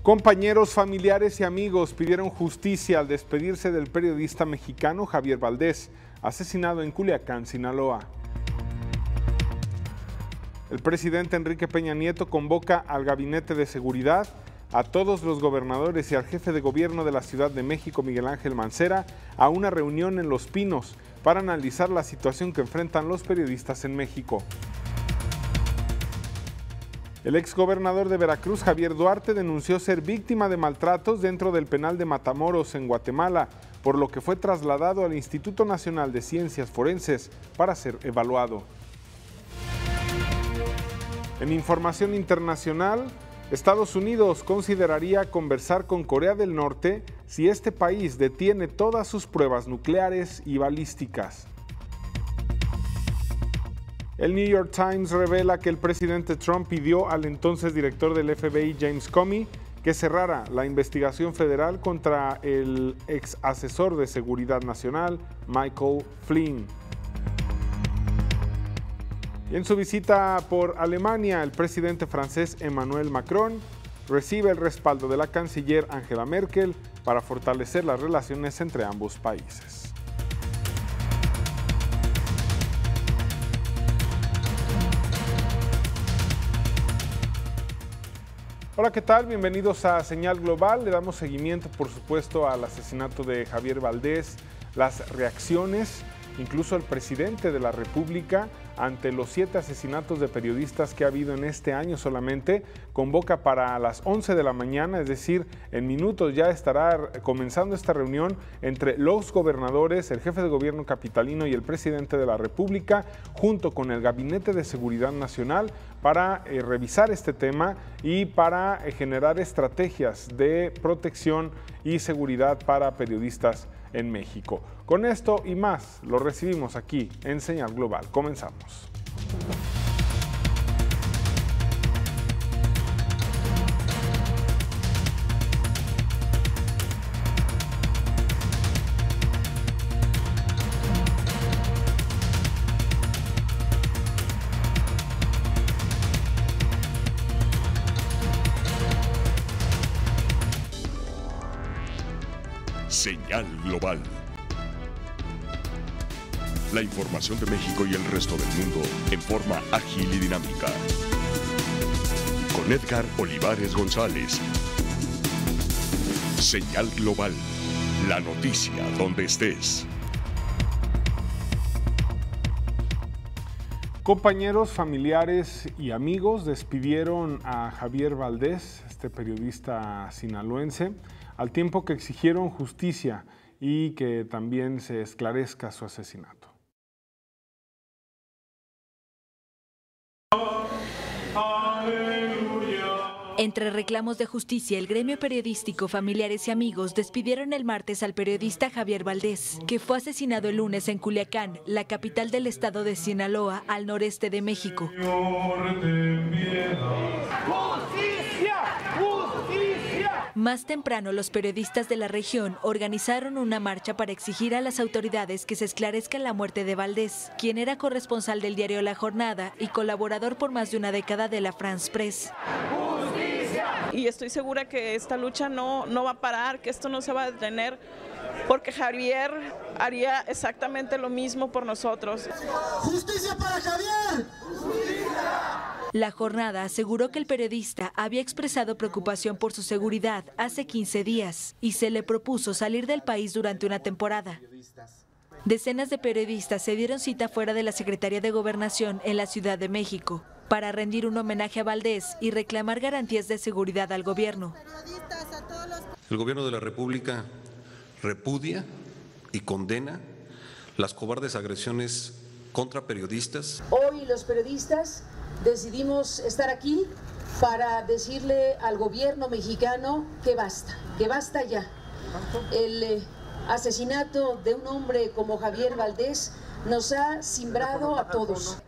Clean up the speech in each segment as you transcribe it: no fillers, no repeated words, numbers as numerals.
Compañeros, familiares y amigos pidieron justicia al despedirse del periodista mexicano Javier Valdez, asesinado en Culiacán, Sinaloa. El presidente Enrique Peña Nieto convoca al Gabinete de Seguridad, a todos los gobernadores y al jefe de gobierno de la Ciudad de México, Miguel Ángel Mancera, a una reunión en Los Pinos para analizar la situación que enfrentan los periodistas en México. El exgobernador de Veracruz, Javier Duarte, denunció ser víctima de maltratos dentro del penal de Matamoros, en Guatemala, por lo que fue trasladado al Instituto Nacional de Ciencias Forenses para ser evaluado. En información internacional, Estados Unidos consideraría conversar con Corea del Norte si este país detiene todas sus pruebas nucleares y balísticas. El New York Times revela que el presidente Trump pidió al entonces director del FBI, James Comey, que cerrara la investigación federal contra el ex asesor de seguridad nacional, Michael Flynn. Y en su visita por Alemania, el presidente francés Emmanuel Macron recibe el respaldo de la canciller Angela Merkel para fortalecer las relaciones entre ambos países. Hola, ¿qué tal? Bienvenidos a Señal Global. Le damos seguimiento, por supuesto, al asesinato de Javier Valdez, las reacciones, incluso el presidente de la República, ante los 7 asesinatos de periodistas que ha habido en este año solamente, convoca para las 11 de la mañana, es decir, en minutos ya estará comenzando esta reunión entre los gobernadores, el jefe de gobierno capitalino y el presidente de la República, junto con el Gabinete de Seguridad Nacional, para revisar este tema y para generar estrategias de protección y seguridad para periodistas en México. Con esto y más lo recibimos aquí en Señal Global. Comenzamos. Señal Global. La información de México y el resto del mundo en forma ágil y dinámica. Con Edgar Olivares González. Señal Global. La noticia donde estés. Compañeros, familiares y amigos despidieron a Javier Valdez, este periodista sinaloense, al tiempo que exigieron justicia y que también se esclarezca su asesinato. Entre reclamos de justicia, el gremio periodístico, familiares y amigos despidieron el martes al periodista Javier Valdez, que fue asesinado el lunes en Culiacán, la capital del estado de Sinaloa, al noreste de México. Más temprano, los periodistas de la región organizaron una marcha para exigir a las autoridades que se esclarezca la muerte de Valdez, quien era corresponsal del diario La Jornada y colaborador por más de una década de la France Press. Y estoy segura que esta lucha no va a parar, que esto no se va a detener, porque Javier haría exactamente lo mismo por nosotros. ¡Justicia para Javier! ¡Justicia! La Jornada aseguró que el periodista había expresado preocupación por su seguridad hace 15 días y se le propuso salir del país durante una temporada. Decenas de periodistas se dieron cita fuera de la Secretaría de Gobernación en la Ciudad de México para rendir un homenaje a Valdez y reclamar garantías de seguridad al gobierno. El gobierno de la República repudia y condena las cobardes agresiones contra periodistas. Hoy los periodistas decidimos estar aquí para decirle al gobierno mexicano que basta ya. El asesinato de un hombre como Javier Valdez nos ha cimbrado a todos.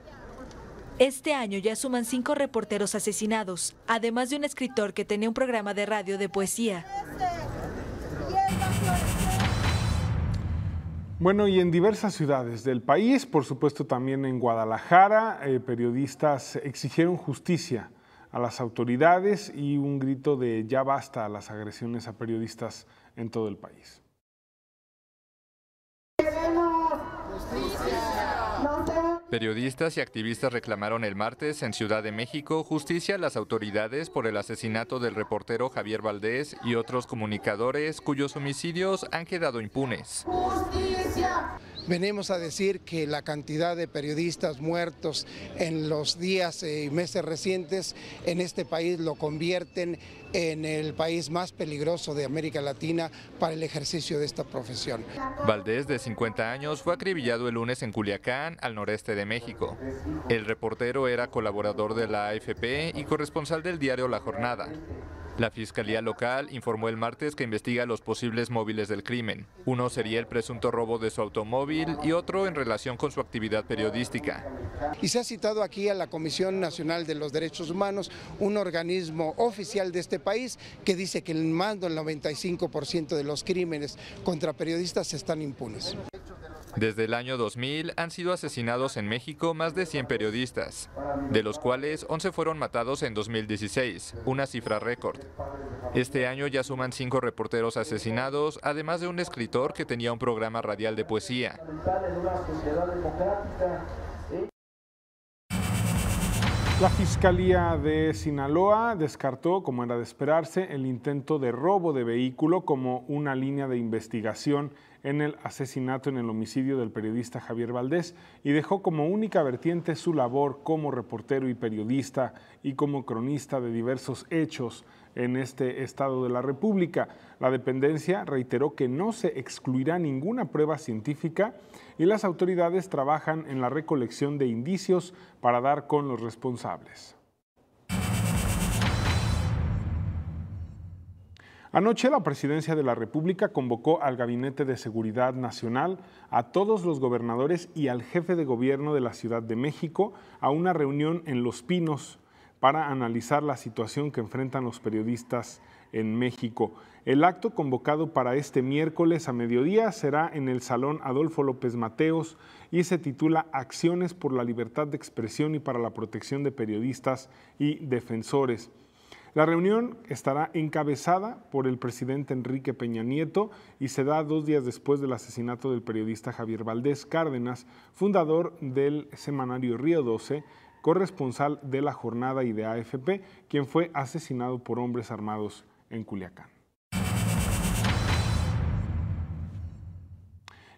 Este año ya suman 5 reporteros asesinados, además de un escritor que tenía un programa de radio de poesía. Bueno, y en diversas ciudades del país, por supuesto también en Guadalajara, periodistas exigieron justicia a las autoridades y un grito de ya basta a las agresiones a periodistas en todo el país. Periodistas y activistas reclamaron el martes en Ciudad de México justicia a las autoridades por el asesinato del reportero Javier Valdés y otros comunicadores cuyos homicidios han quedado impunes. ¡Justicia! Venimos a decir que la cantidad de periodistas muertos en los días y meses recientes en este país lo convierten en el país más peligroso de América Latina para el ejercicio de esta profesión. Valdés, de 50 años, fue acribillado el lunes en Culiacán, al noreste de México. El reportero era colaborador de la AFP y corresponsal del diario La Jornada. La Fiscalía Local informó el martes que investiga los posibles móviles del crimen. Uno sería el presunto robo de su automóvil y otro en relación con su actividad periodística. Y se ha citado aquí a la Comisión Nacional de los Derechos Humanos, un organismo oficial de este país que dice que más del 95% de los crímenes contra periodistas están impunes. Desde el año 2000 han sido asesinados en México más de 100 periodistas, de los cuales 11 fueron matados en 2016, una cifra récord. Este año ya suman 5 reporteros asesinados, además de un escritor que tenía un programa radial de poesía. La Fiscalía de Sinaloa descartó, como era de esperarse, el intento de robo de vehículo como una línea de investigación en el asesinato en el homicidio del periodista Javier Valdés y dejó como única vertiente su labor como reportero y periodista y como cronista de diversos hechos en este estado de la República. La dependencia reiteró que no se excluirá ninguna prueba científica y las autoridades trabajan en la recolección de indicios para dar con los responsables. Anoche la Presidencia de la República convocó al Gabinete de Seguridad Nacional, a todos los gobernadores y al jefe de gobierno de la Ciudad de México a una reunión en Los Pinos para analizar la situación que enfrentan los periodistas en México. El acto convocado para este miércoles a mediodía será en el Salón Adolfo López Mateos y se titula Acciones por la libertad de expresión y para la protección de periodistas y defensores. La reunión estará encabezada por el presidente Enrique Peña Nieto y se da 2 días después del asesinato del periodista Javier Valdés Cárdenas, fundador del semanario Río 12, corresponsal de La Jornada y de AFP, quien fue asesinado por hombres armados en Culiacán.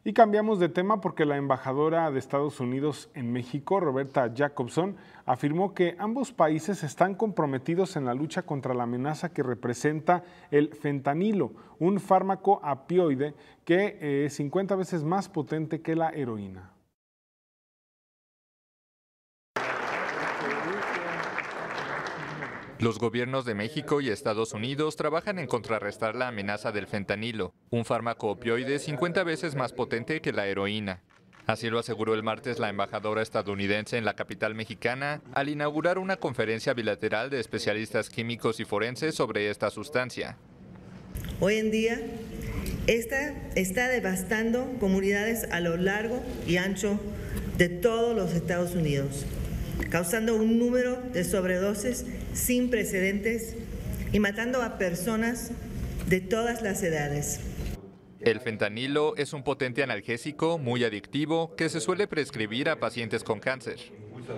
Y cambiamos de tema porque la embajadora de Estados Unidos en México, Roberta Jacobson, afirmó que ambos países están comprometidos en la lucha contra la amenaza que representa el fentanilo, un fármaco opioide que es 50 veces más potente que la heroína. Los gobiernos de México y Estados Unidos trabajan en contrarrestar la amenaza del fentanilo, un fármaco opioide 50 veces más potente que la heroína. Así lo aseguró el martes la embajadora estadounidense en la capital mexicana al inaugurar una conferencia bilateral de especialistas químicos y forenses sobre esta sustancia. Hoy en día, esta está devastando comunidades a lo largo y ancho de todos los Estados Unidos, causando un número de sobredosis sin precedentes y matando a personas de todas las edades. El fentanilo es un potente analgésico muy adictivo que se suele prescribir a pacientes con cáncer.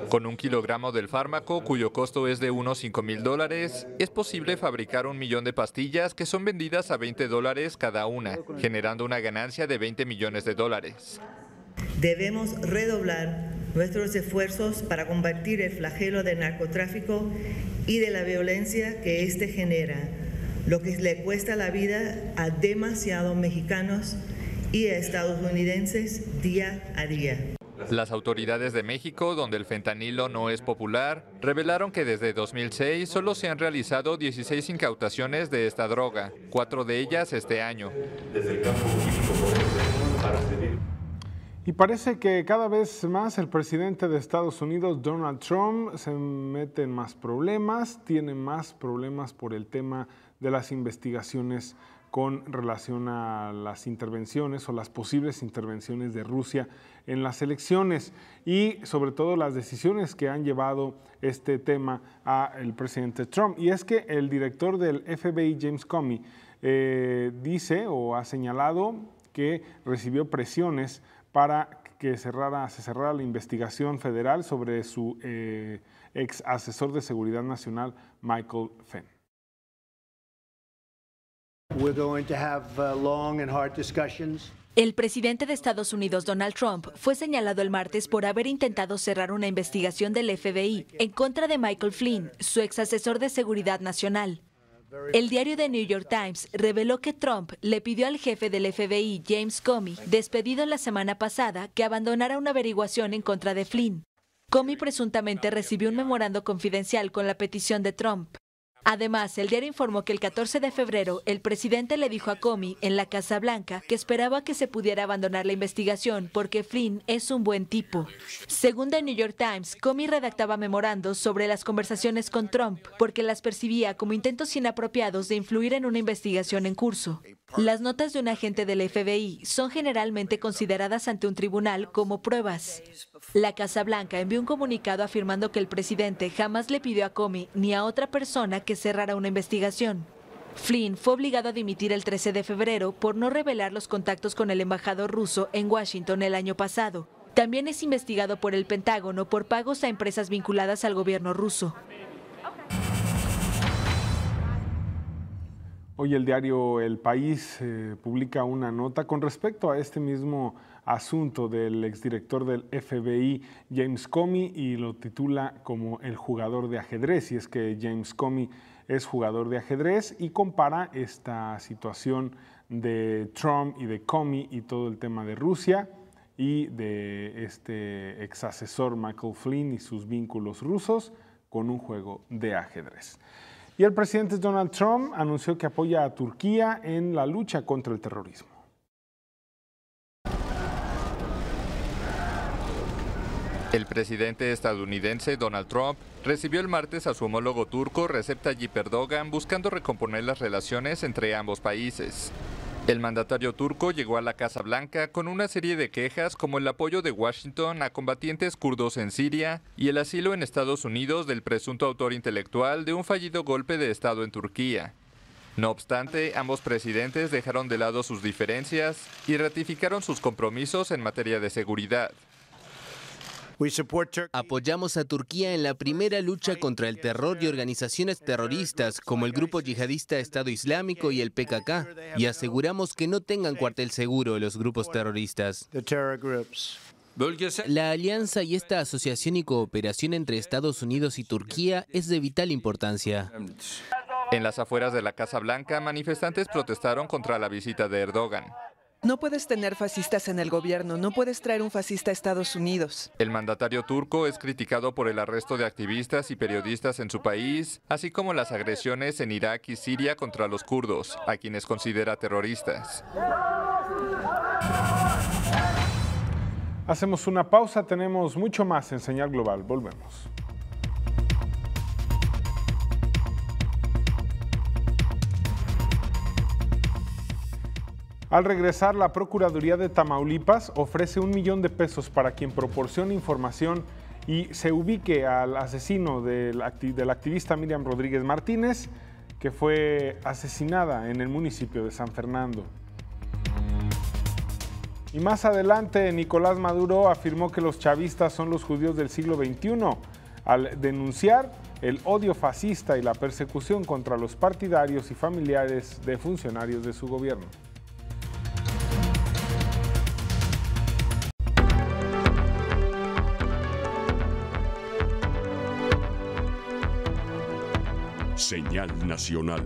Con 1 kilogramo del fármaco, cuyo costo es de unos $5,000, es posible fabricar 1 millón de pastillas que son vendidas a $20 cada una, generando una ganancia de $20 millones. Debemos redoblar nuestros esfuerzos para combatir el flagelo del narcotráfico y de la violencia que éste genera, lo que le cuesta la vida a demasiados mexicanos y a estadounidenses día a día. Las autoridades de México, donde el fentanilo no es popular, revelaron que desde 2006 solo se han realizado 16 incautaciones de esta droga, 4 de ellas este año. Y parece que cada vez más el presidente de Estados Unidos, Donald Trump, se mete en más problemas, tiene más problemas por el tema de las investigaciones con relación a las intervenciones o las posibles intervenciones de Rusia en las elecciones y sobre todo las decisiones que han llevado este tema al presidente Trump. Y es que el director del FBI, James Comey, dice o ha señalado que recibió presiones para que se cerrara la investigación federal sobre su ex asesor de seguridad nacional, Michael Flynn. El presidente de Estados Unidos, Donald Trump, fue señalado el martes por haber intentado cerrar una investigación del FBI en contra de Michael Flynn, su ex asesor de seguridad nacional. El diario The New York Times reveló que Trump le pidió al jefe del FBI, James Comey, despedido la semana pasada, que abandonara una averiguación en contra de Flynn. Comey presuntamente recibió un memorando confidencial con la petición de Trump. Además, el diario informó que el 14 de febrero el presidente le dijo a Comey en la Casa Blanca que esperaba que se pudiera abandonar la investigación porque Flynn es un buen tipo. Según The New York Times, Comey redactaba memorandos sobre las conversaciones con Trump porque las percibía como intentos inapropiados de influir en una investigación en curso. Las notas de un agente del FBI son generalmente consideradas ante un tribunal como pruebas. La Casa Blanca envió un comunicado afirmando que el presidente jamás le pidió a Comey ni a otra persona que cerrara una investigación. Flynn fue obligado a dimitir el 13 de febrero por no revelar los contactos con el embajador ruso en Washington el año pasado. También es investigado por el Pentágono por pagos a empresas vinculadas al gobierno ruso. Hoy el diario El País publica una nota con respecto a este mismo asunto del exdirector del FBI, James Comey, y lo titula como el jugador de ajedrez. Y es que James Comey es jugador de ajedrez y compara esta situación de Trump y de Comey y todo el tema de Rusia y de este ex asesor Michael Flynn y sus vínculos rusos con un juego de ajedrez. Y el presidente Donald Trump anunció que apoya a Turquía en la lucha contra el terrorismo. El presidente estadounidense Donald Trump recibió el martes a su homólogo turco Recep Tayyip Erdogan buscando recomponer las relaciones entre ambos países. El mandatario turco llegó a la Casa Blanca con una serie de quejas como el apoyo de Washington a combatientes kurdos en Siria y el asilo en Estados Unidos del presunto autor intelectual de un fallido golpe de Estado en Turquía. No obstante, ambos presidentes dejaron de lado sus diferencias y ratificaron sus compromisos en materia de seguridad. Apoyamos a Turquía en la primera lucha contra el terror y organizaciones terroristas como el grupo yihadista Estado Islámico y el PKK, y aseguramos que no tengan cuartel seguro los grupos terroristas. La alianza y esta asociación y cooperación entre Estados Unidos y Turquía es de vital importancia. En las afueras de la Casa Blanca, manifestantes protestaron contra la visita de Erdogan. No puedes tener fascistas en el gobierno, no puedes traer un fascista a Estados Unidos. El mandatario turco es criticado por el arresto de activistas y periodistas en su país, así como las agresiones en Irak y Siria contra los kurdos, a quienes considera terroristas. Hacemos una pausa, tenemos mucho más en Señal Global, volvemos. Al regresar, la Procuraduría de Tamaulipas ofrece $1 millón para quien proporcione información y se ubique al asesino del activista Miriam Rodríguez Martínez, que fue asesinada en el municipio de San Fernando. Y más adelante, Nicolás Maduro afirmó que los chavistas son los judíos del siglo XXI, al denunciar el odio fascista y la persecución contra los partidarios y familiares de funcionarios de su gobierno. Señal Nacional.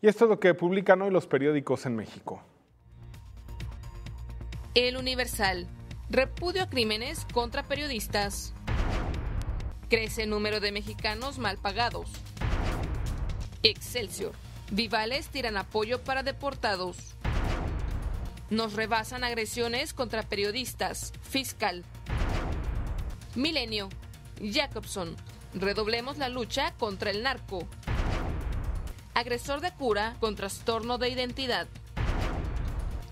Y esto es lo que publican hoy los periódicos en México. El Universal. Repudio a crímenes contra periodistas. Crece el número de mexicanos mal pagados. Excelsior. Vivales tiran apoyo para deportados. Nos rebasan agresiones contra periodistas. Fiscal. Milenio. Jacobson. Redoblemos la lucha contra el narco. agresor de cura con trastorno de identidad.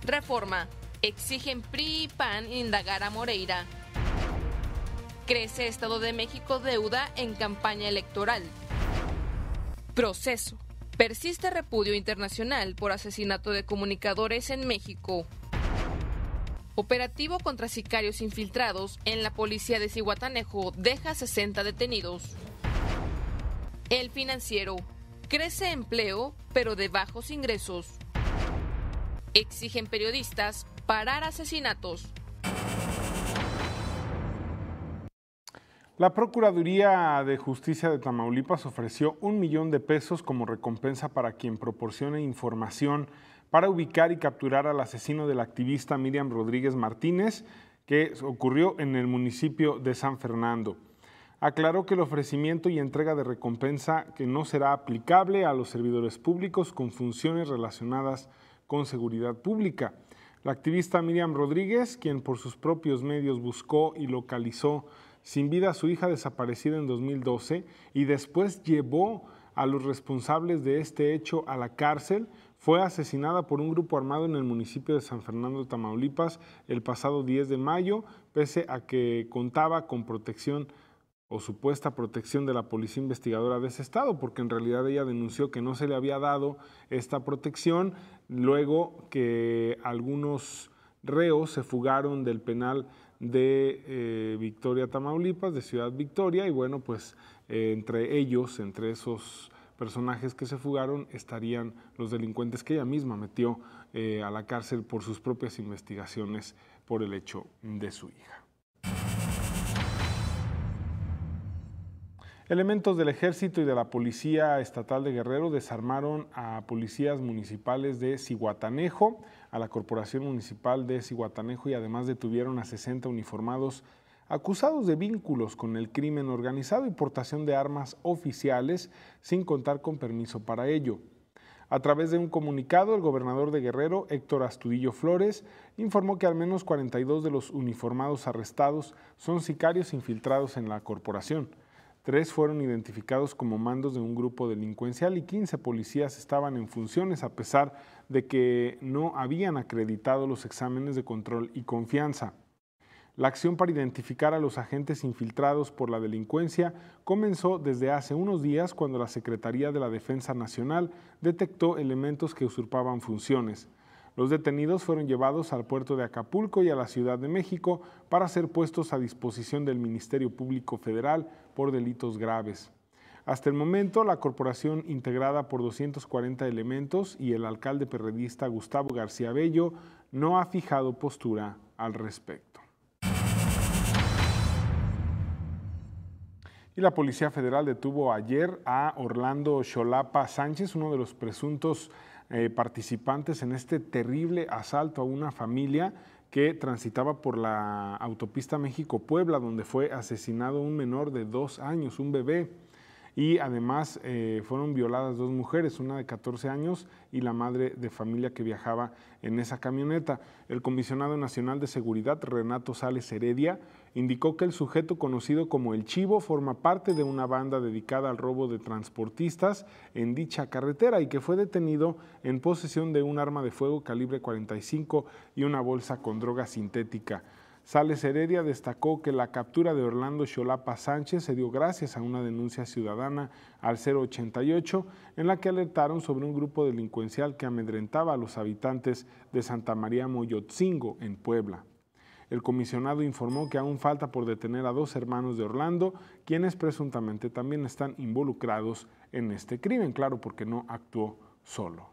Reforma. Exigen PRI y PAN indagar a Moreira. Crece Estado de México deuda en campaña electoral. Proceso. Persiste repudio internacional por asesinato de comunicadores en México. Operativo contra sicarios infiltrados en la policía de Zihuatanejo deja 60 detenidos. El Financiero. Crece empleo, pero de bajos ingresos. Exigen periodistas parar asesinatos. La Procuraduría de Justicia de Tamaulipas ofreció $1 millón como recompensa para quien proporcione información para ubicar y capturar al asesino del activista Miriam Rodríguez Martínez, que ocurrió en el municipio de San Fernando. Aclaró que el ofrecimiento y entrega de recompensa que no será aplicable a los servidores públicos con funciones relacionadas con seguridad pública. La activista Miriam Rodríguez, quien por sus propios medios buscó y localizó sin vida a su hija desaparecida en 2012 y después llevó a los responsables de este hecho a la cárcel, fue asesinada por un grupo armado en el municipio de San Fernando, Tamaulipas, el pasado 10 de mayo, pese a que contaba con protección o supuesta protección de la policía investigadora de ese estado, porque en realidad ella denunció que no se le había dado esta protección, luego que algunos reos se fugaron del penal de Victoria, Tamaulipas, de Ciudad Victoria, y bueno, pues entre ellos, entre esos personajes que se fugaron, estarían los delincuentes que ella misma metió a la cárcel por sus propias investigaciones por el hecho de su hija. Elementos del Ejército y de la Policía Estatal de Guerrero desarmaron a policías municipales de Zihuatanejo, a la Corporación Municipal de Zihuatanejo, y además detuvieron a 60 uniformados acusados de vínculos con el crimen organizado y portación de armas oficiales sin contar con permiso para ello. A través de un comunicado, el gobernador de Guerrero, Héctor Astudillo Flores, informó que al menos 42 de los uniformados arrestados son sicarios infiltrados en la corporación. 3 fueron identificados como mandos de un grupo delincuencial y 15 policías estaban en funciones a pesar de que no habían acreditado los exámenes de control y confianza. La acción para identificar a los agentes infiltrados por la delincuencia comenzó desde hace unos días cuando la Secretaría de la Defensa Nacional detectó elementos que usurpaban funciones. Los detenidos fueron llevados al puerto de Acapulco y a la Ciudad de México para ser puestos a disposición del Ministerio Público Federal por delitos graves. Hasta el momento, la corporación, integrada por 240 elementos, y el alcalde perredista Gustavo García Bello no ha fijado postura al respecto. Y la Policía Federal detuvo ayer a Orlando Xolapa Sánchez, uno de los presuntos participantes en este terrible asalto a una familia que transitaba por la autopista México-Puebla, donde fue asesinado un menor de 2 años, un bebé. Y además fueron violadas 2 mujeres, una de 14 años y la madre de familia que viajaba en esa camioneta. El comisionado nacional de seguridad, Renato Sales Heredia, indicó que el sujeto conocido como El Chivo forma parte de una banda dedicada al robo de transportistas en dicha carretera y que fue detenido en posesión de un arma de fuego calibre 45 y una bolsa con droga sintética. Sales Heredia destacó que la captura de Orlando Xolapa Sánchez se dio gracias a una denuncia ciudadana al 088 en la que alertaron sobre un grupo delincuencial que amedrentaba a los habitantes de Santa María Moyotzingo, en Puebla. El comisionado informó que aún falta por detener a 2 hermanos de Orlando, quienes presuntamente también están involucrados en este crimen, claro, porque no actuó solo.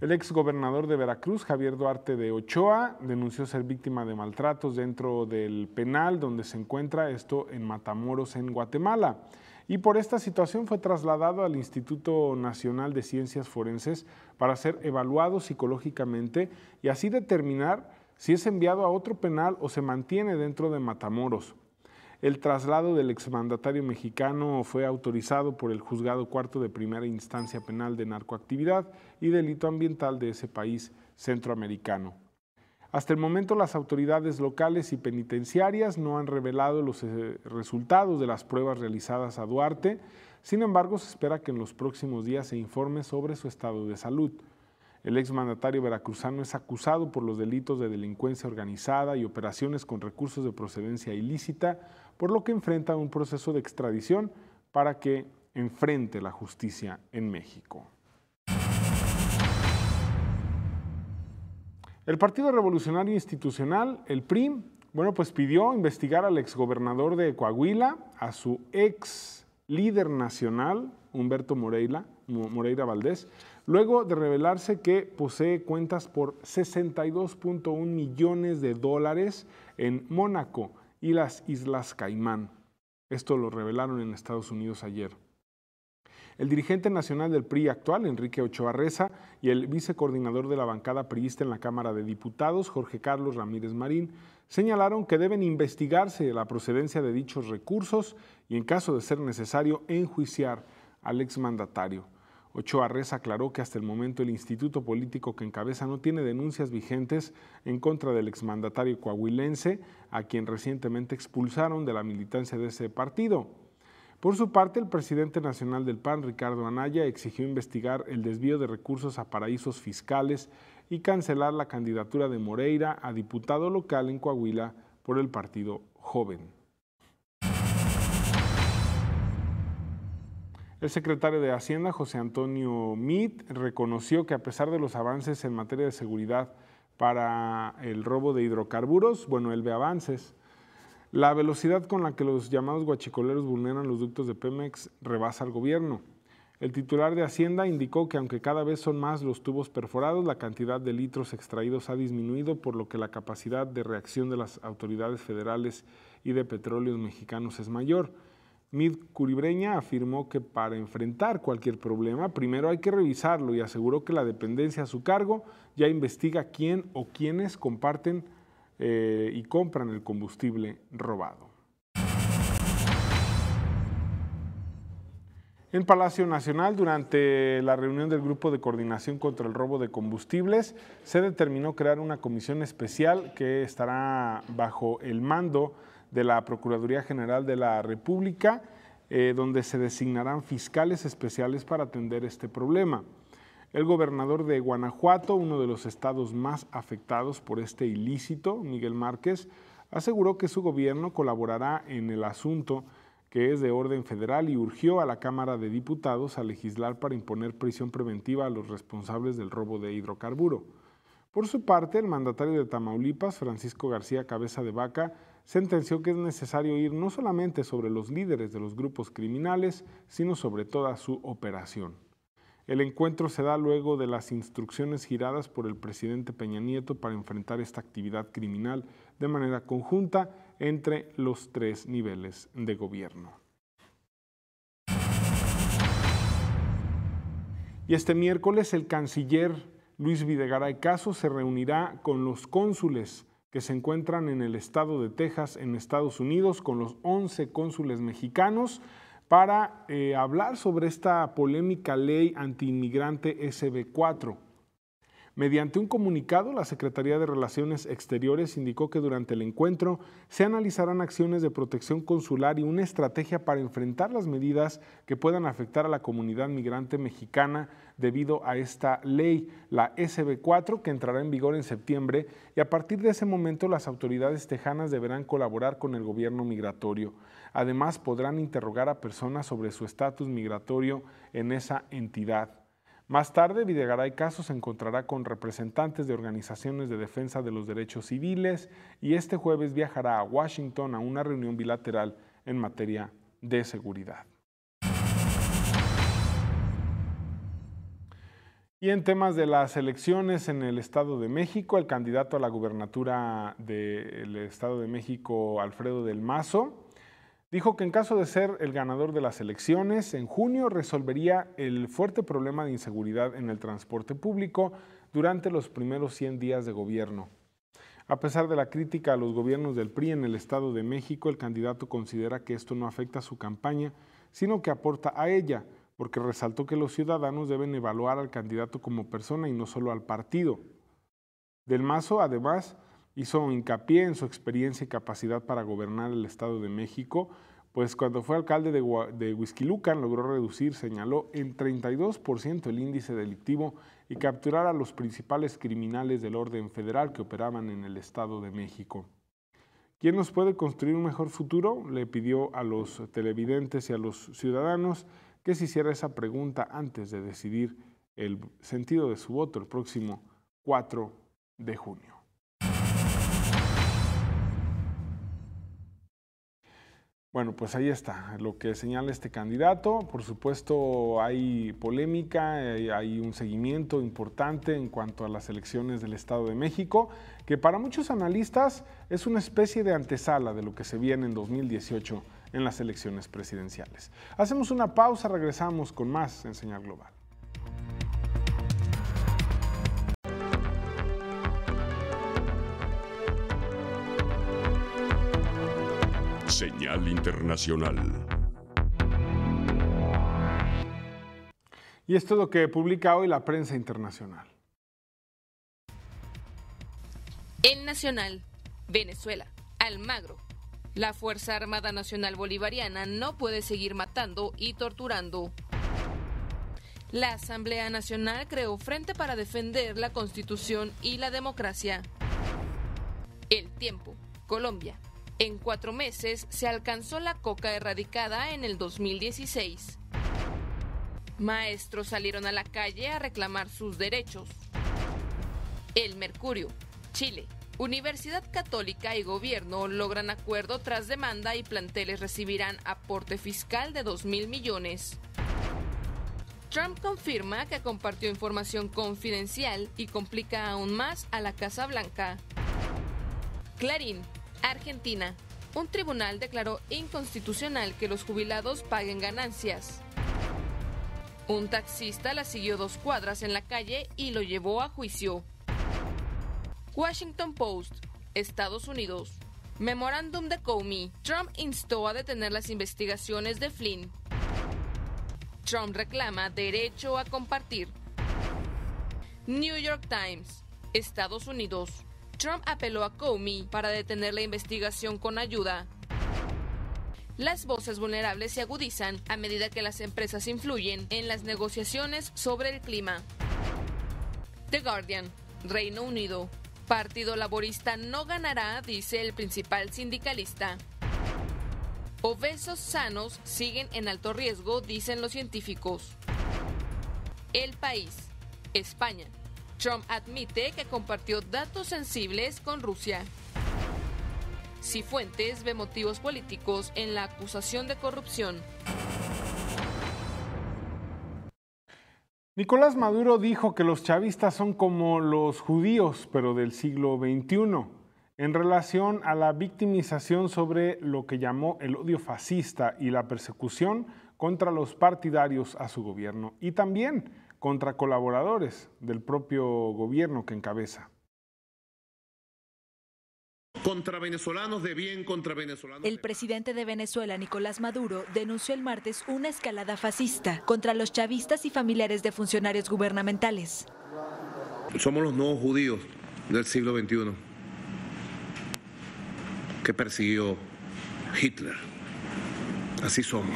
El exgobernador de Veracruz, Javier Duarte de Ochoa, denunció ser víctima de maltratos dentro del penal donde se encuentra, esto en Matamoros, en Guatemala. Y por esta situación fue trasladado al Instituto Nacional de Ciencias Forenses para ser evaluado psicológicamente y así determinar si es enviado a otro penal o se mantiene dentro de Matamoros. El traslado del exmandatario mexicano fue autorizado por el Juzgado Cuarto de Primera Instancia Penal de Narcoactividad y Delito Ambiental de ese país centroamericano. Hasta el momento, las autoridades locales y penitenciarias no han revelado los resultados de las pruebas realizadas a Duarte. Sin embargo, se espera que en los próximos días se informe sobre su estado de salud. El exmandatario veracruzano es acusado por los delitos de delincuencia organizada y operaciones con recursos de procedencia ilícita, por lo que enfrenta un proceso de extradición para que enfrente la justicia en México. El Partido Revolucionario Institucional, el PRI, pues pidió investigar al exgobernador de Coahuila, a su ex líder nacional, Humberto Moreira Valdés, luego de revelarse que posee cuentas por $62.1 millones en Mónaco y las Islas Caimán. Esto lo revelaron en Estados Unidos ayer. El dirigente nacional del PRI actual, Enrique Ochoa Reza, y el vicecoordinador de la bancada priista en la Cámara de Diputados, Jorge Carlos Ramírez Marín, señalaron que deben investigarse la procedencia de dichos recursos y, en caso de ser necesario, enjuiciar al exmandatario. Ochoa Reza aclaró que hasta el momento el instituto político que encabeza no tiene denuncias vigentes en contra del exmandatario coahuilense, a quien recientemente expulsaron de la militancia de ese partido. Por su parte, el presidente nacional del PAN, Ricardo Anaya, exigió investigar el desvío de recursos a paraísos fiscales y cancelar la candidatura de Moreira a diputado local en Coahuila por el Partido Joven. El secretario de Hacienda, José Antonio Meade, reconoció que a pesar de los avances en materia de seguridad para el robo de hidrocarburos, él ve avances. La velocidad con la que los llamados guachicoleros vulneran los ductos de Pemex rebasa al gobierno. El titular de Hacienda indicó que aunque cada vez son más los tubos perforados, la cantidad de litros extraídos ha disminuido, por lo que la capacidad de reacción de las autoridades federales y de petróleos mexicanos es mayor. Meade Curibreña afirmó que para enfrentar cualquier problema, primero hay que revisarlo, y aseguró que la dependencia a su cargo ya investiga quién o quiénes comparten y compran el combustible robado. En Palacio Nacional, durante la reunión del Grupo de Coordinación contra el Robo de Combustibles, se determinó crear una comisión especial que estará bajo el mando de la Procuraduría General de la República, donde se designarán fiscales especiales para atender este problema. El gobernador de Guanajuato, uno de los estados más afectados por este ilícito, Miguel Márquez, aseguró que su gobierno colaborará en el asunto, que es de orden federal, y urgió a la Cámara de Diputados a legislar para imponer prisión preventiva a los responsables del robo de hidrocarburo. Por su parte, el mandatario de Tamaulipas, Francisco García Cabeza de Vaca, sentenció que es necesario ir no solamente sobre los líderes de los grupos criminales, sino sobre toda su operación. El encuentro se da luego de las instrucciones giradas por el presidente Peña Nieto para enfrentar esta actividad criminal de manera conjunta entre los tres niveles de gobierno. Y este miércoles el canciller Luis Videgaray Caso se reunirá con los cónsules que se encuentran en el estado de Texas, en Estados Unidos, con los 11 cónsules mexicanos, para hablar sobre esta polémica ley antiinmigrante SB4. Mediante un comunicado, la Secretaría de Relaciones Exteriores indicó que durante el encuentro se analizarán acciones de protección consular y una estrategia para enfrentar las medidas que puedan afectar a la comunidad migrante mexicana debido a esta ley, la SB4, que entrará en vigor en septiembre, y a partir de ese momento las autoridades tejanas deberán colaborar con el gobierno migratorio. Además, podrán interrogar a personas sobre su estatus migratorio en esa entidad. Más tarde, Videgaray Caso se encontrará con representantes de organizaciones de defensa de los derechos civiles y este jueves viajará a Washington a una reunión bilateral en materia de seguridad. Y en temas de las elecciones en el Estado de México, el candidato a la gubernatura del Estado de México, Alfredo del Mazo, dijo que en caso de ser el ganador de las elecciones, en junio resolvería el fuerte problema de inseguridad en el transporte público durante los primeros 100 días de gobierno. A pesar de la crítica a los gobiernos del PRI en el Estado de México, el candidato considera que esto no afecta a su campaña, sino que aporta a ella, porque resaltó que los ciudadanos deben evaluar al candidato como persona y no solo al partido. Del Mazo, además, hizo hincapié en su experiencia y capacidad para gobernar el Estado de México, pues cuando fue alcalde de Huixquilucan logró reducir, señaló, en 32% el índice delictivo y capturar a los principales criminales del orden federal que operaban en el Estado de México. ¿Quién nos puede construir un mejor futuro? Le pidió a los televidentes y a los ciudadanos que se hiciera esa pregunta antes de decidir el sentido de su voto el próximo 4 de junio. Bueno, pues ahí está lo que señala este candidato. Por supuesto hay polémica, hay un seguimiento importante en cuanto a las elecciones del Estado de México, que para muchos analistas es una especie de antesala de lo que se viene en 2018 en las elecciones presidenciales. Hacemos una pausa, regresamos con más en Señal Global. Señal Internacional. Y esto es lo que publica hoy la prensa internacional. El Nacional, Venezuela, Almagro. La Fuerza Armada Nacional Bolivariana no puede seguir matando y torturando. La Asamblea Nacional creó Frente para defender la Constitución y la democracia. El Tiempo, Colombia. En 4 meses se alcanzó la coca erradicada en el 2016. Maestros salieron a la calle a reclamar sus derechos. El Mercurio, Chile. Universidad Católica y gobierno logran acuerdo tras demanda y planteles recibirán aporte fiscal de 2.000 millones. Trump confirma que compartió información confidencial y complica aún más a la Casa Blanca. Clarín, Argentina. Un tribunal declaró inconstitucional que los jubilados paguen ganancias. Un taxista la siguió 2 cuadras en la calle y lo llevó a juicio. Washington Post, Estados Unidos. Memorándum de Comey. Trump instó a detener las investigaciones de Flynn. Trump reclama derecho a compartir. New York Times, Estados Unidos. Trump apeló a Comey para detener la investigación con ayuda. Las voces vulnerables se agudizan a medida que las empresas influyen en las negociaciones sobre el clima. The Guardian, Reino Unido. Partido Laborista no ganará, dice el principal sindicalista. Obesos sanos siguen en alto riesgo, dicen los científicos. El País, España. Trump admite que compartió datos sensibles con Rusia. Cifuentes ve motivos políticos en la acusación de corrupción. Nicolás Maduro dijo que los chavistas son como los judíos, pero del siglo XXI, en relación a la victimización sobre lo que llamó el odio fascista y la persecución contra los partidarios a su gobierno y también contra colaboradores del propio gobierno que encabeza. Contra venezolanos de bien, contra venezolanos. El presidente de Venezuela, Nicolás Maduro, denunció el martes una escalada fascista contra los chavistas y familiares de funcionarios gubernamentales. Somos los nuevos judíos del siglo XXI que persiguió Hitler. Así somos.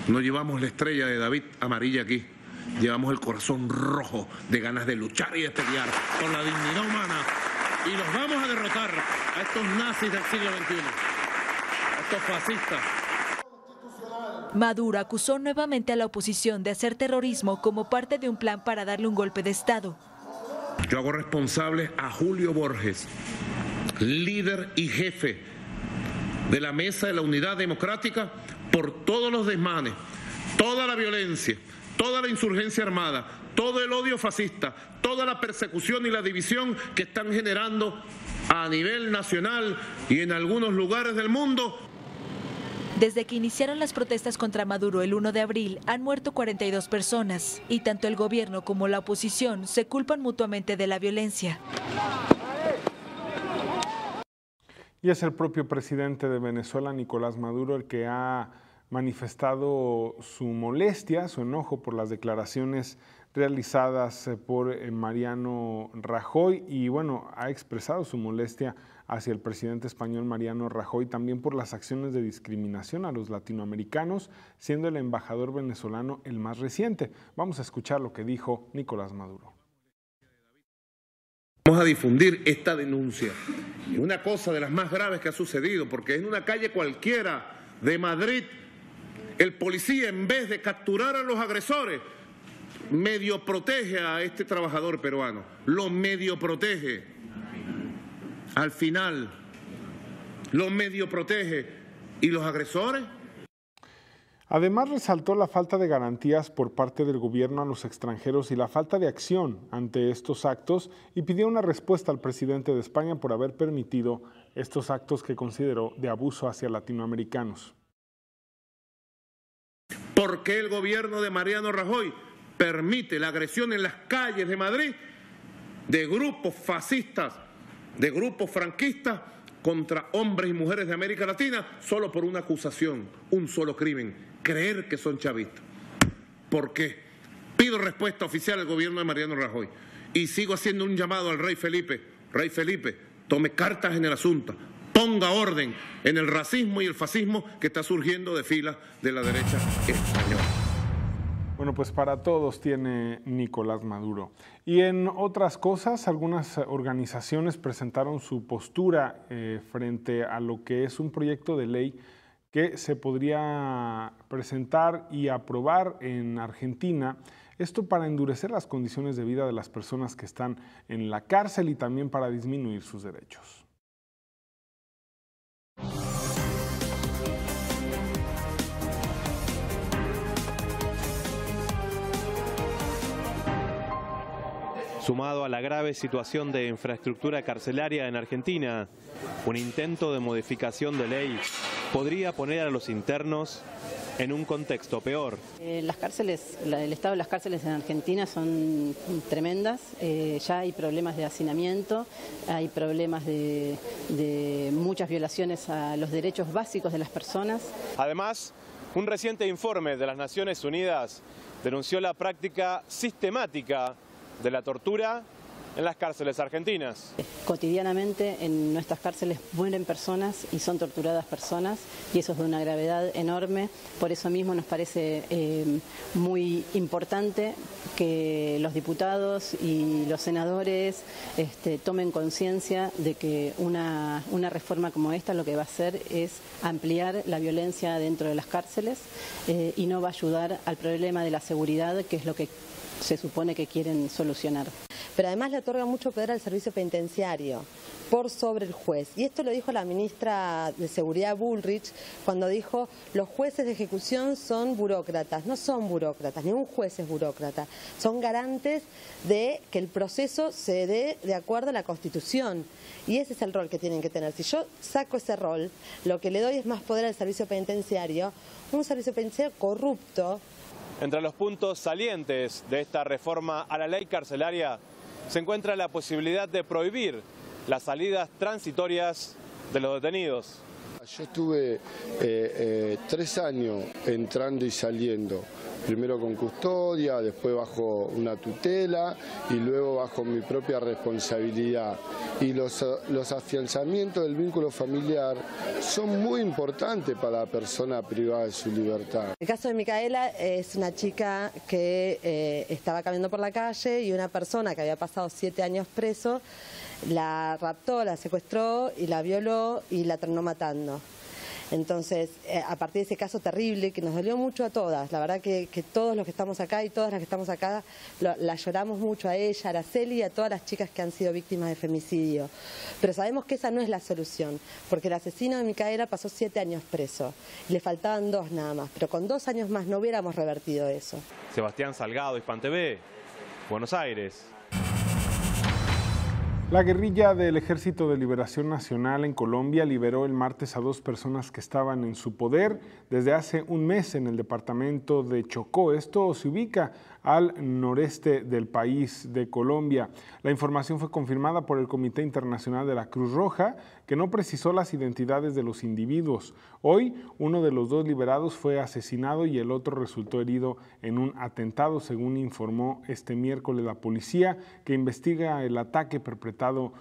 No llevamos la estrella de David amarilla aquí. Llevamos el corazón rojo de ganas de luchar y de pelear con la dignidad humana. Y los vamos a derrotar a estos nazis del siglo XXI, a estos fascistas. Maduro acusó nuevamente a la oposición de hacer terrorismo como parte de un plan para darle un golpe de Estado. Yo hago responsable a Julio Borges, líder y jefe de la Mesa de la Unidad Democrática, por todos los desmanes, toda la violencia, toda la insurgencia armada, todo el odio fascista, toda la persecución y la división que están generando a nivel nacional y en algunos lugares del mundo. Desde que iniciaron las protestas contra Maduro el 1 de abril, han muerto 42 personas y tanto el gobierno como la oposición se culpan mutuamente de la violencia. Y es el propio presidente de Venezuela, Nicolás Maduro, el que ha manifestado su molestia, su enojo por las declaraciones realizadas por Mariano Rajoy y bueno, ha expresado su molestia hacia el presidente español Mariano Rajoy también por las acciones de discriminación a los latinoamericanos, siendo el embajador venezolano el más reciente. Vamos a escuchar lo que dijo Nicolás Maduro. Vamos a difundir esta denuncia. Y una cosa de las más graves que ha sucedido, porque en una calle cualquiera de Madrid, el policía, en vez de capturar a los agresores, medio protege a este trabajador peruano. Lo medio protege. Al final, lo medio protege. ¿Y los agresores? Además, resaltó la falta de garantías por parte del gobierno a los extranjeros y la falta de acción ante estos actos y pidió una respuesta al presidente de España por haber permitido estos actos que consideró de abuso hacia latinoamericanos. ¿Por qué el gobierno de Mariano Rajoy permite la agresión en las calles de Madrid de grupos fascistas, de grupos franquistas contra hombres y mujeres de América Latina solo por una acusación, un solo crimen, creer que son chavistas? ¿Por qué? Pido respuesta oficial al gobierno de Mariano Rajoy y sigo haciendo un llamado al rey Felipe. Rey Felipe, tome cartas en el asunto, ponga orden en el racismo y el fascismo que está surgiendo de filas de la derecha española. Bueno, pues para todos tiene Nicolás Maduro. Y en otras cosas, algunas organizaciones presentaron su postura frente a lo que es un proyecto de ley que se podría presentar y aprobar en Argentina. Esto para endurecer las condiciones de vida de las personas que están en la cárcel y también para disminuir sus derechos. Sumado a la grave situación de infraestructura carcelaria en Argentina, un intento de modificación de ley podría poner a los internos en un contexto peor. Las cárceles, el estado de las cárceles en Argentina son tremendas, ya hay problemas de hacinamiento, hay problemas de muchas violaciones a los derechos básicos de las personas. Además, un reciente informe de las Naciones Unidas denunció la práctica sistemática de la tortura en las cárceles argentinas. Cotidianamente en nuestras cárceles mueren personas y son torturadas personas y eso es de una gravedad enorme. Por eso mismo nos parece muy importante que los diputados y los senadores tomen conciencia de que una reforma como esta lo que va a hacer es ampliar la violencia dentro de las cárceles y no va a ayudar al problema de la seguridad, que es lo que se supone que quieren solucionar. Pero además le otorga mucho poder al servicio penitenciario por sobre el juez. Y esto lo dijo la ministra de Seguridad Bullrich cuando dijo: los jueces de ejecución son burócratas. No son burócratas, ningún juez es burócrata. Son garantes de que el proceso se dé de acuerdo a la Constitución. Y ese es el rol que tienen que tener. Si yo saco ese rol, lo que le doy es más poder al servicio penitenciario, un servicio penitenciario corrupto. Entre los puntos salientes de esta reforma a la ley carcelaria se encuentra la posibilidad de prohibir las salidas transitorias de los detenidos. Yo estuve 3 años entrando y saliendo, primero con custodia, después bajo una tutela y luego bajo mi propia responsabilidad. Y los afianzamientos del vínculo familiar son muy importantes para la persona privada de su libertad. El caso de Micaela es una chica que estaba caminando por la calle y una persona que había pasado 7 años preso la raptó, la secuestró y la violó y la terminó matando. Entonces, a partir de ese caso terrible que nos dolió mucho a todas, la verdad que todos los que estamos acá y todas las que estamos acá la lloramos mucho a ella, a Araceli y a todas las chicas que han sido víctimas de femicidio. Pero sabemos que esa no es la solución, porque el asesino de Micaela pasó 7 años preso, le faltaban 2 nada más, pero con 2 años más no hubiéramos revertido eso. Sebastián Salgado, Hispan TV, Buenos Aires. La guerrilla del Ejército de Liberación Nacional en Colombia liberó el martes a 2 personas que estaban en su poder desde hace un mes en el departamento de Chocó. Esto se ubica al noreste del país de Colombia. La información fue confirmada por el Comité Internacional de la Cruz Roja, que no precisó las identidades de los individuos. Hoy, uno de los dos liberados fue asesinado y el otro resultó herido en un atentado, según informó este miércoles la policía, que investiga el ataque perpetrado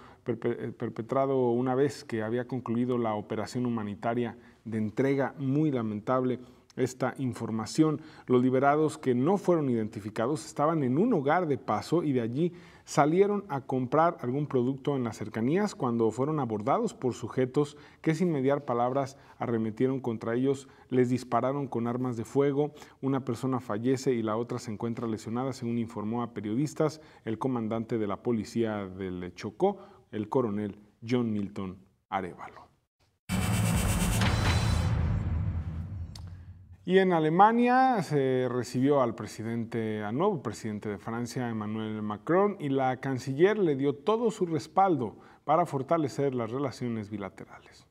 una vez que había concluido la operación humanitaria de entrega. Muy lamentable esta información. Los liberados, que no fueron identificados, estaban en un hogar de paso y de allí salieron a comprar algún producto en las cercanías cuando fueron abordados por sujetos que, sin mediar palabras, arremetieron contra ellos, les dispararon con armas de fuego. Una persona fallece y la otra se encuentra lesionada, según informó a periodistas el comandante de la policía del Chocó, el coronel John Milton Arévalo. Y en Alemania se recibió al nuevo presidente de Francia, Emmanuel Macron, y la canciller le dio todo su respaldo para fortalecer las relaciones bilaterales.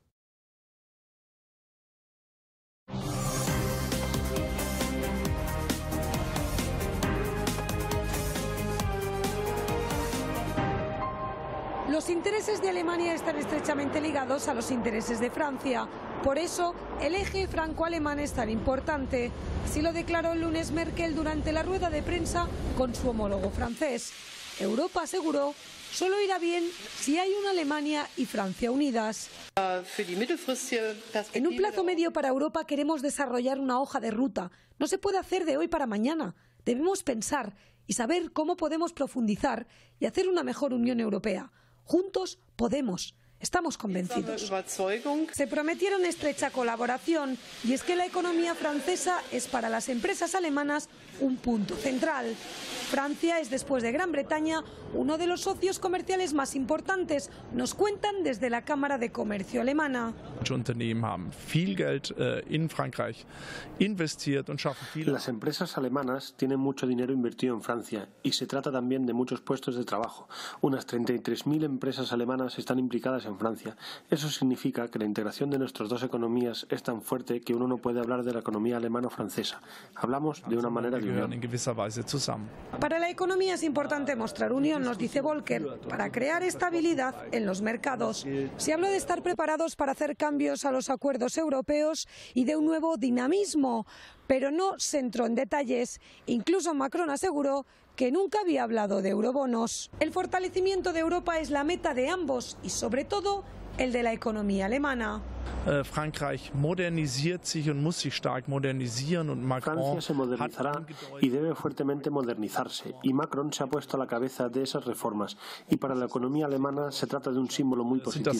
Los intereses de Alemania están estrechamente ligados a los intereses de Francia. Por eso, el eje franco-alemán es tan importante. Así lo declaró el lunes Merkel durante la rueda de prensa con su homólogo francés. Europa, aseguró, solo irá bien si hay una Alemania y Francia unidas. En un plazo medio para Europa queremos desarrollar una hoja de ruta. No se puede hacer de hoy para mañana. Debemos pensar y saber cómo podemos profundizar y hacer una mejor Unión Europea. Juntos podemos. Estamos convencidos. Se prometieron estrecha colaboración y es que la economía francesa es para las empresas alemanas un punto central. Francia es, después de Gran Bretaña, uno de los socios comerciales más importantes, nos cuentan desde la Cámara de Comercio alemana. Las empresas alemanas tienen mucho dinero invertido en Francia y se trata también de muchos puestos de trabajo. Unas 33.000 empresas alemanas están implicadas en Francia. Eso significa que la integración de nuestras dos economías es tan fuerte que uno no puede hablar de la economía alemana o francesa. Hablamos de una manera de unión. Para la economía es importante mostrar unión, nos dice Volcker, para crear estabilidad en los mercados. Se habló de estar preparados para hacer cambios a los acuerdos europeos y de un nuevo dinamismo, pero no se entró en detalles. Incluso Macron aseguró que nunca había hablado de eurobonos. El fortalecimiento de Europa es la meta de ambos y, sobre todo, el de la economía alemana. Francia se modernizará y debe fuertemente modernizarse, y Macron se ha puesto a la cabeza de esas reformas, y para la economía alemana se trata de un símbolo muy positivo.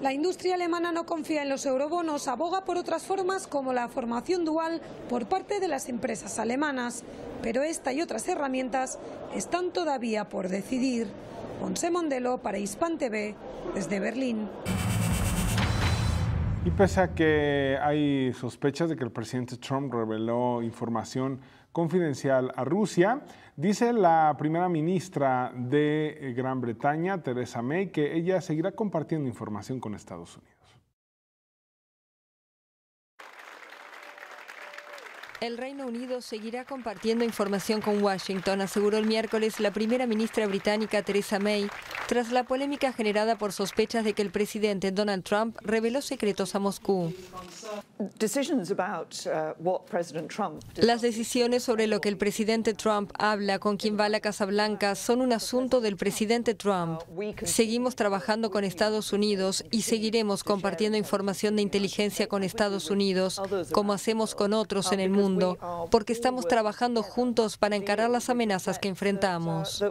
La industria alemana no confía en los eurobonos, aboga por otras formas como la formación dual por parte de las empresas alemanas, pero esta y otras herramientas están todavía por decidir. Monse Mondelo para Hispan TV, desde Berlín. Y pese a que hay sospechas de que el presidente Trump reveló información confidencial a Rusia, dice la primera ministra de Gran Bretaña, Theresa May, que ella seguirá compartiendo información con Estados Unidos. El Reino Unido seguirá compartiendo información con Washington, aseguró el miércoles la primera ministra británica Theresa May, tras la polémica generada por sospechas de que el presidente Donald Trump reveló secretos a Moscú. Las decisiones sobre lo que el presidente Trump habla con quien va a la Casa Blanca son un asunto del presidente Trump. Seguimos trabajando con Estados Unidos y seguiremos compartiendo información de inteligencia con Estados Unidos, como hacemos con otros en el mundo, porque estamos trabajando juntos para encarar las amenazas que enfrentamos.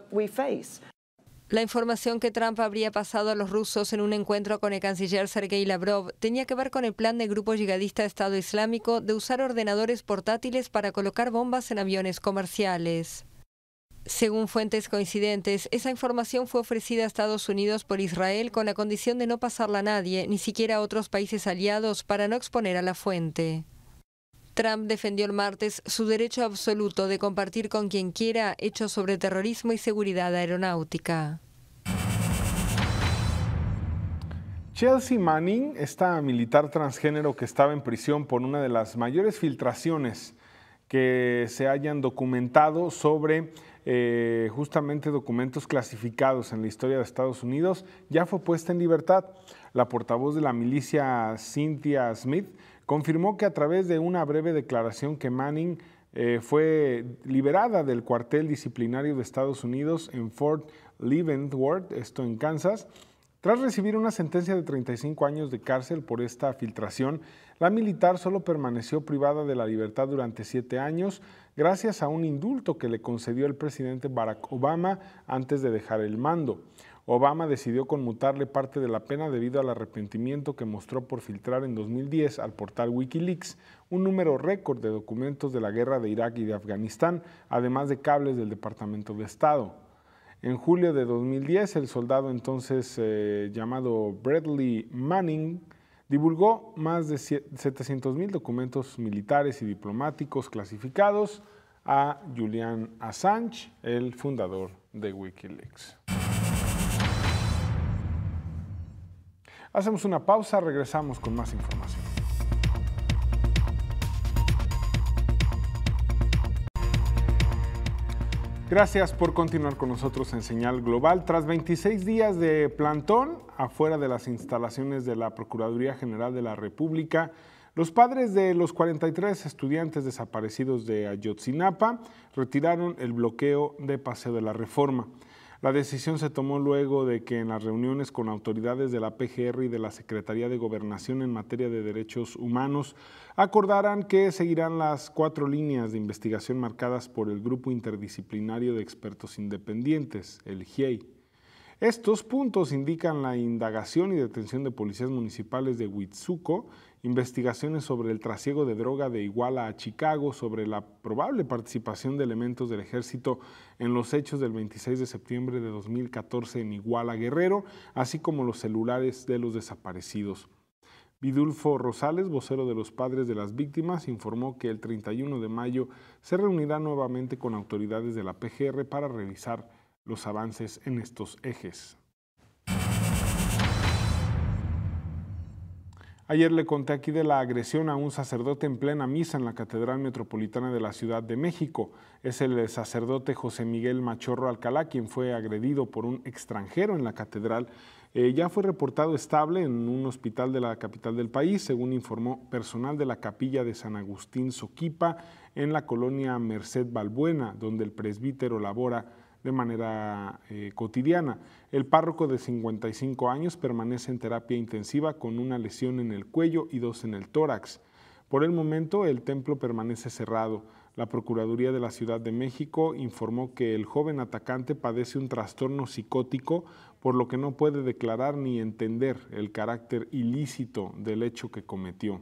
La información que Trump habría pasado a los rusos en un encuentro con el canciller Sergei Lavrov tenía que ver con el plan del grupo yihadista Estado Islámico de usar ordenadores portátiles para colocar bombas en aviones comerciales. Según fuentes coincidentes, esa información fue ofrecida a Estados Unidos por Israel con la condición de no pasarla a nadie, ni siquiera a otros países aliados, para no exponer a la fuente. Trump defendió el martes su derecho absoluto de compartir con quien quiera hechos sobre terrorismo y seguridad aeronáutica. Chelsea Manning, esta militar transgénero que estaba en prisión por una de las mayores filtraciones que se hayan documentado sobre justamente documentos clasificados en la historia de Estados Unidos, ya fue puesta en libertad. La portavoz de la milicia, Cynthia Smith, confirmó que a través de una breve declaración que Manning fue liberada del cuartel disciplinario de Estados Unidos en Fort Leavenworth, esto en Kansas. Tras recibir una sentencia de 35 años de cárcel por esta filtración, la militar solo permaneció privada de la libertad durante 7 años gracias a un indulto que le concedió el presidente Barack Obama antes de dejar el mando. Obama decidió conmutarle parte de la pena debido al arrepentimiento que mostró por filtrar en 2010 al portal Wikileaks un número récord de documentos de la guerra de Irak y de Afganistán, además de cables del Departamento de Estado. En julio de 2010, el soldado entonces llamado Bradley Manning divulgó más de 700,000 documentos militares y diplomáticos clasificados a Julian Assange, el fundador de Wikileaks. Hacemos una pausa, regresamos con más información. Gracias por continuar con nosotros en Señal Global. Tras 26 días de plantón afuera de las instalaciones de la Procuraduría General de la República, los padres de los 43 estudiantes desaparecidos de Ayotzinapa retiraron el bloqueo de Paseo de la Reforma. La decisión se tomó luego de que en las reuniones con autoridades de la PGR y de la Secretaría de Gobernación en materia de derechos humanos acordaran que seguirán las 4 líneas de investigación marcadas por el Grupo Interdisciplinario de Expertos Independientes, el GIEI. Estos puntos indican la indagación y detención de policías municipales de Huitzuco, investigaciones sobre el trasiego de droga de Iguala a Chicago, sobre la probable participación de elementos del ejército en los hechos del 26 de septiembre de 2014 en Iguala, Guerrero, así como los celulares de los desaparecidos. Vidulfo Rosales, vocero de los padres de las víctimas, informó que el 31 de mayo se reunirá nuevamente con autoridades de la PGR para revisar los avances en estos ejes. Ayer le conté aquí de la agresión a un sacerdote en plena misa en la Catedral Metropolitana de la Ciudad de México. Es el sacerdote José Miguel Machorro Alcalá quien fue agredido por un extranjero en la catedral. Ya fue reportado estable en un hospital de la capital del país, según informó personal de la capilla de San Agustín Soquipa en la colonia Merced Balbuena, donde el presbítero labora de manera cotidiana. El párroco de 55 años permanece en terapia intensiva con una lesión en el cuello y 2 en el tórax. Por el momento, el templo permanece cerrado. La Procuraduría de la Ciudad de México informó que el joven atacante padece un trastorno psicótico, por lo que no puede declarar ni entender el carácter ilícito del hecho que cometió.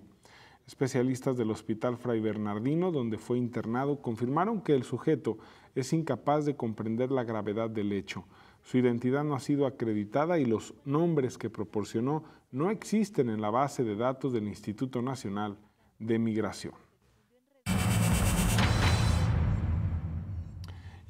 Especialistas del Hospital Fray Bernardino, donde fue internado, confirmaron que el sujeto es incapaz de comprender la gravedad del hecho. Su identidad no ha sido acreditada y los nombres que proporcionó no existen en la base de datos del Instituto Nacional de Migración.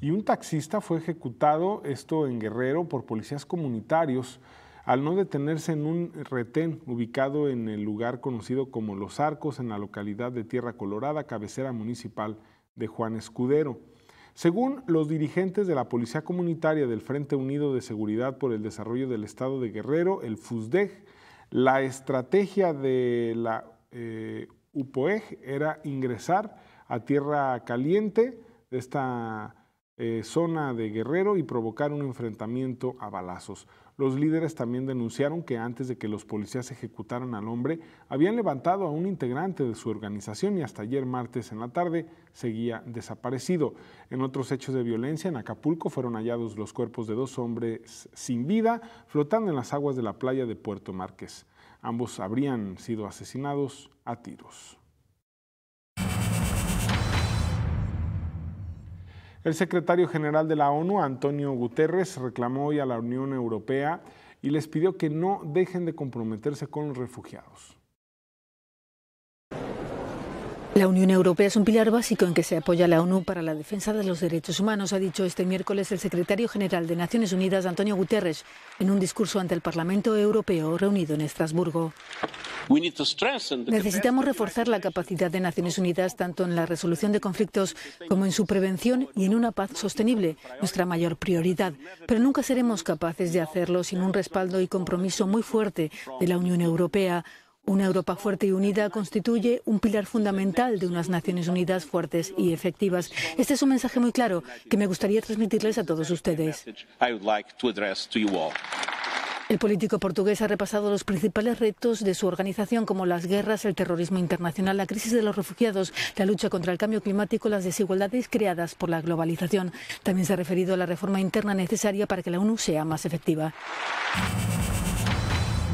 Y un taxista fue ejecutado, esto en Guerrero, por policías comunitarios, al no detenerse en un retén ubicado en el lugar conocido como Los Arcos, en la localidad de Tierra Colorada, cabecera municipal de Juan Escudero. Según los dirigentes de la Policía Comunitaria del Frente Unido de Seguridad por el Desarrollo del Estado de Guerrero, el FUSDEG, la estrategia de la UPOEG era ingresar a Tierra Caliente, de esta zona de Guerrero, y provocar un enfrentamiento a balazos. Los líderes también denunciaron que antes de que los policías ejecutaran al hombre, habían levantado a un integrante de su organización y hasta ayer martes en la tarde seguía desaparecido. En otros hechos de violencia, en Acapulco fueron hallados los cuerpos de 2 hombres sin vida flotando en las aguas de la playa de Puerto Márquez. Ambos habrían sido asesinados a tiros. El secretario general de la ONU, Antonio Guterres, reclamó hoy a la Unión Europea y les pidió que no dejen de comprometerse con los refugiados. La Unión Europea es un pilar básico en que se apoya la ONU para la defensa de los derechos humanos, ha dicho este miércoles el secretario general de Naciones Unidas, Antonio Guterres, en un discurso ante el Parlamento Europeo reunido en Estrasburgo. Necesitamos reforzar la capacidad de Naciones Unidas tanto en la resolución de conflictos como en su prevención y en una paz sostenible, nuestra mayor prioridad. Pero nunca seremos capaces de hacerlo sin un respaldo y compromiso muy fuerte de la Unión Europea. Una Europa fuerte y unida constituye un pilar fundamental de unas Naciones Unidas fuertes y efectivas. Este es un mensaje muy claro que me gustaría transmitirles a todos ustedes. El político portugués ha repasado los principales retos de su organización, como las guerras, el terrorismo internacional, la crisis de los refugiados, la lucha contra el cambio climático, las desigualdades creadas por la globalización. También se ha referido a la reforma interna necesaria para que la ONU sea más efectiva.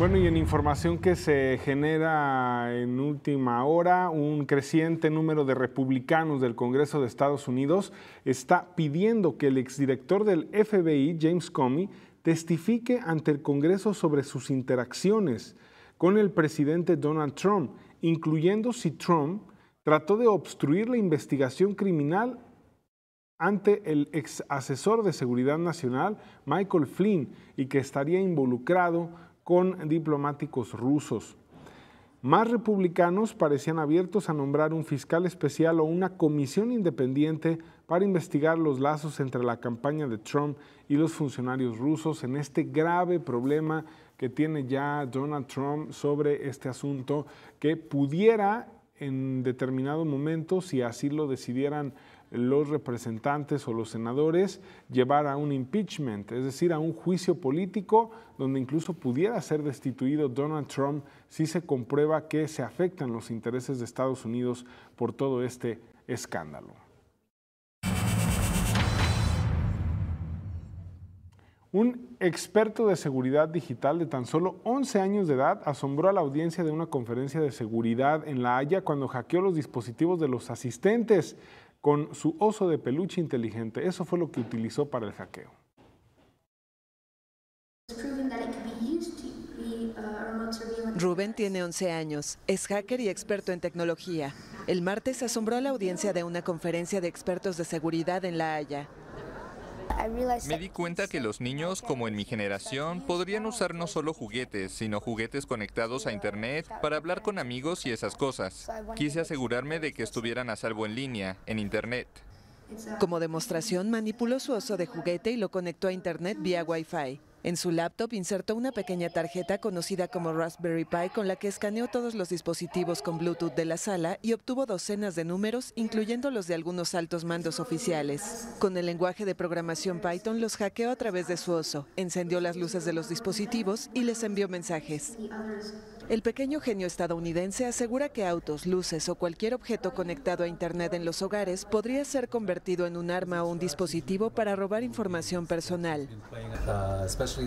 Bueno, y en información que se genera en última hora, un creciente número de republicanos del Congreso de Estados Unidos está pidiendo que el exdirector del FBI, James Comey, testifique ante el Congreso sobre sus interacciones con el presidente Donald Trump, incluyendo si Trump trató de obstruir la investigación criminal ante el ex asesor de Seguridad Nacional, Michael Flynn, y que estaría involucrado con diplomáticos rusos. Más republicanos parecían abiertos a nombrar un fiscal especial o una comisión independiente para investigar los lazos entre la campaña de Trump y los funcionarios rusos en este grave problema que tiene ya Donald Trump sobre este asunto, que pudiera en determinado momento, si así lo decidieran los representantes o los senadores, llevar a un impeachment, es decir, a un juicio político donde incluso pudiera ser destituido Donald Trump si se comprueba que se afectan los intereses de Estados Unidos por todo este escándalo. Un experto de seguridad digital de tan solo 11 años de edad asombró a la audiencia de una conferencia de seguridad en La Haya cuando hackeó los dispositivos de los asistentes con su oso de peluche inteligente. Eso fue lo que utilizó para el hackeo. Rubén tiene 11 años, es hacker y experto en tecnología. El martes asombró a la audiencia de una conferencia de expertos de seguridad en La Haya. Me di cuenta que los niños, como en mi generación, podrían usar no solo juguetes, sino juguetes conectados a Internet para hablar con amigos y esas cosas. Quise asegurarme de que estuvieran a salvo en línea, en Internet. Como demostración, manipuló su oso de juguete y lo conectó a Internet vía Wi-Fi. En su laptop insertó una pequeña tarjeta conocida como Raspberry Pi con la que escaneó todos los dispositivos con Bluetooth de la sala y obtuvo docenas de números, incluyendo los de algunos altos mandos oficiales. Con el lenguaje de programación Python los hackeó a través de su oso, encendió las luces de los dispositivos y les envió mensajes. El pequeño genio estadounidense asegura que autos, luces o cualquier objeto conectado a Internet en los hogares podría ser convertido en un arma o un dispositivo para robar información personal.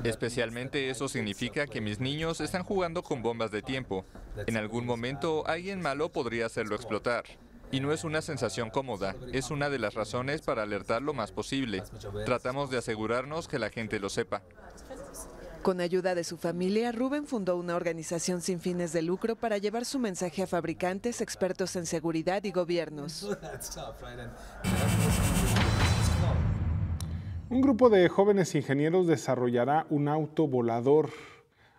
Especialmente eso significa que mis niños están jugando con bombas de tiempo. En algún momento alguien malo podría hacerlo explotar. Y no es una sensación cómoda, es una de las razones para alertar lo más posible. Tratamos de asegurarnos que la gente lo sepa. Con ayuda de su familia, Rubén fundó una organización sin fines de lucro para llevar su mensaje a fabricantes, expertos en seguridad y gobiernos. Un grupo de jóvenes ingenieros desarrollará un auto volador,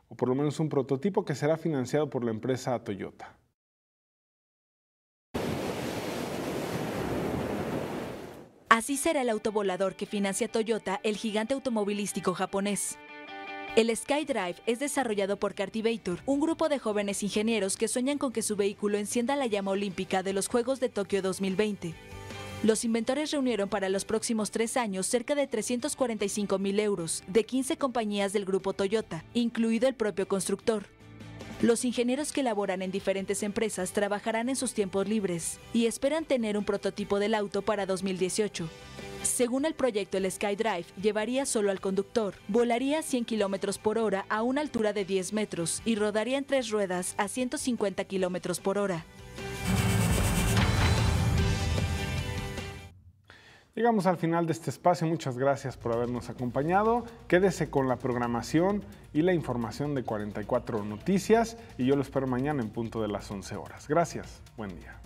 o por lo menos un prototipo que será financiado por la empresa Toyota. Así será el auto volador que financia Toyota, el gigante automovilístico japonés. El SkyDrive es desarrollado por Cartivator, un grupo de jóvenes ingenieros que sueñan con que su vehículo encienda la llama olímpica de los Juegos de Tokio 2020. Los inventores reunieron para los próximos 3 años cerca de 345.000 euros de 15 compañías del grupo Toyota, incluido el propio constructor. Los ingenieros que laboran en diferentes empresas trabajarán en sus tiempos libres y esperan tener un prototipo del auto para 2018. Según el proyecto, el SkyDrive llevaría solo al conductor, volaría a 100 km por hora a una altura de 10 metros y rodaría en 3 ruedas a 150 km por hora. Llegamos al final de este espacio. Muchas gracias por habernos acompañado. Quédese con la programación y la información de 44 Noticias y yo lo espero mañana en punto de las 11 horas. Gracias. Buen día.